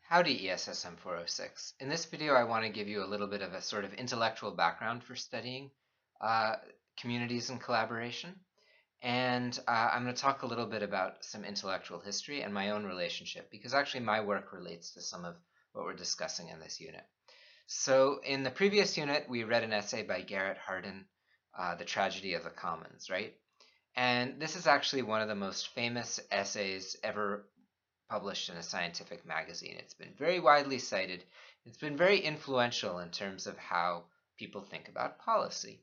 Howdy ESSM 406. In this video I want to give you a little bit of a sort of intellectual background for studying uh, communities and collaboration. And I'm going to talk a little bit about some intellectual history and my own relationship, because actually my work relates to some of what we're discussing in this unit. So in the previous unit we read an essay by Garrett Hardin, The Tragedy of the Commons, right? And this is actually one of the most famous essays ever published in a scientific magazine. It's been very widely cited. It's been very influential in terms of how people think about policy.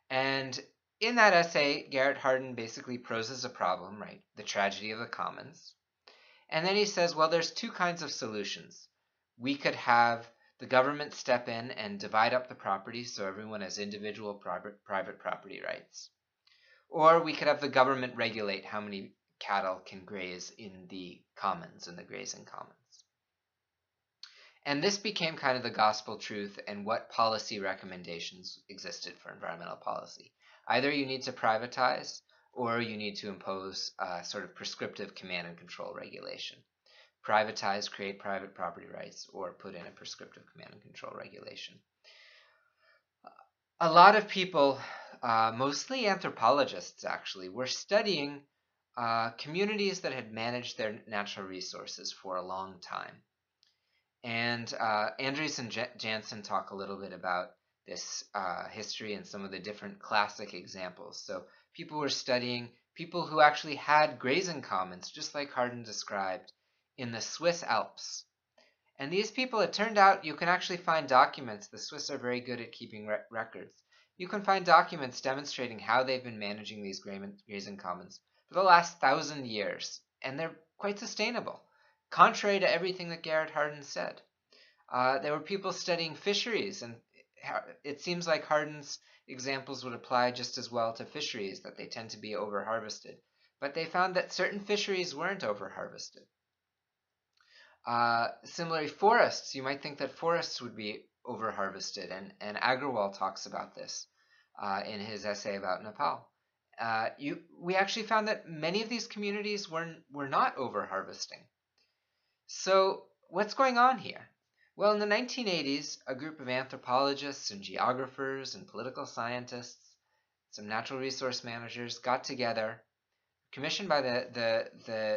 And in that essay, Garrett Hardin basically proses a problem, right? The tragedy of the commons. And then he says, well, there's two kinds of solutions. We could have the government step in and divide up the property so everyone has individual private property rights. Or we could have the government regulate how many cattle can graze in the commons, in the grazing commons. And this became kind of the gospel truth and what policy recommendations existed for environmental policy. Either you need to privatize or you need to impose sort of prescriptive command and control regulation. Privatize, create private property rights, or put in a prescriptive command and control regulation. A lot of people, mostly anthropologists actually, were studying communities that had managed their natural resources for a long time. And Andreas and Jansen talk a little bit about this history and some of the different classic examples. So people were studying people who actually had grazing commons, just like Hardin described, in the Swiss Alps. And these people, it turned out you can actually find documents. The Swiss are very good at keeping records. You can find documents demonstrating how they've been managing these grazing commons for the last 1,000 years, and they're quite sustainable, contrary to everything that Garrett Hardin said. There were people studying fisheries, and it seems like Hardin's examples would apply just as well to fisheries, that they tend to be over-harvested. But they found that certain fisheries weren't over-harvested. Similarly, forests, you might think that forests would be over-harvested, and Agrawal talks about this in his essay about Nepal. We actually found that many of these communities were not over-harvesting. So what's going on here? Well, in the 1980s, a group of anthropologists and geographers and political scientists, some natural resource managers got together, commissioned by the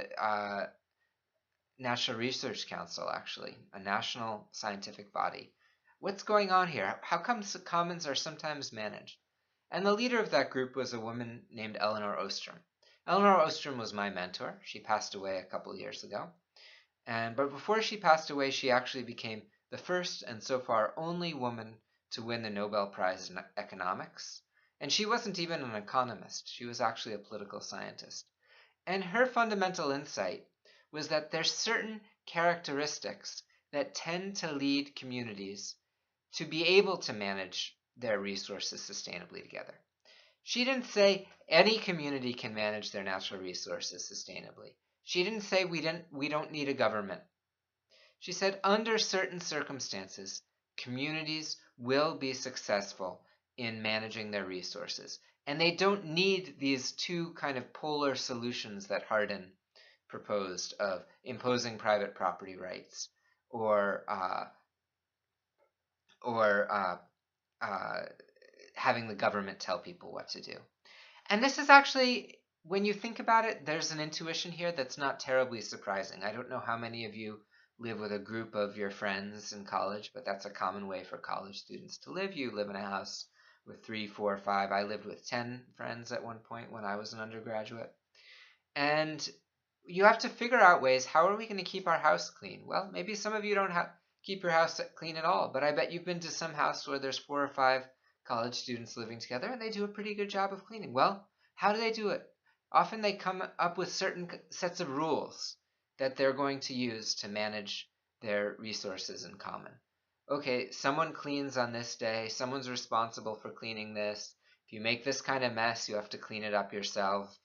National Research Council, actually, a national scientific body. What's going on here? How come commons are sometimes managed? And the leader of that group was a woman named Elinor Ostrom. Elinor Ostrom was my mentor. She passed away a couple years ago. But before she passed away, she actually became the first and so far only woman to win the Nobel Prize in economics. And she wasn't even an economist. She was actually a political scientist. And her fundamental insight was that there's certain characteristics that tend to lead communities to be able to manage their resources sustainably together. She didn't say any community can manage their natural resources sustainably. She didn't say we don't need a government. She said under certain circumstances, communities will be successful in managing their resources. And they don't need these two kind of polar solutions that Hardin proposed of imposing private property rights or having the government tell people what to do. And this is actually, when you think about it, there's an intuition here that's not terribly surprising. I don't know how many of you live with a group of your friends in college, but that's a common way for college students to live. You live in a house with 3, 4, 5. I lived with 10 friends at one point when I was an undergraduate. And you have to figure out ways, how are we going to keep our house clean? Well, maybe some of you don't keep your house clean at all, but I bet you've been to some house where there's 4 or 5 college students living together and they do a pretty good job of cleaning. Well, how do they do it? Often they come up with certain sets of rules that they're going to use to manage their resources in common. Okay, someone cleans on this day, someone's responsible for cleaning this. If you make this kind of mess, you have to clean it up yourself.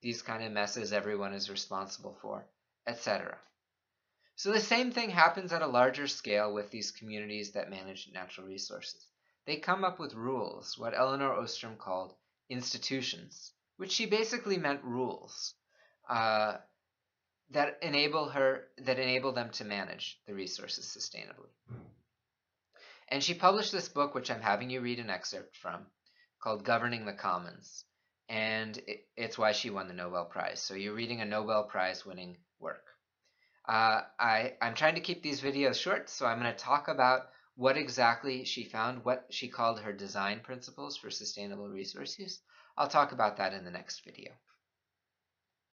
These kind of messes everyone is responsible for, etc. So the same thing happens at a larger scale with these communities that manage natural resources. They come up with rules, what Elinor Ostrom called institutions, which she basically meant rules. that enable them to manage the resources sustainably. And she published this book, which I'm having you read an excerpt from, called Governing the Commons. And it's why she won the Nobel Prize. So you're reading a Nobel Prize winning work. I'm trying to keep these videos short, so I'm going to talk about what exactly she found, what she called her design principles for sustainable resource use. I'll talk about that in the next video.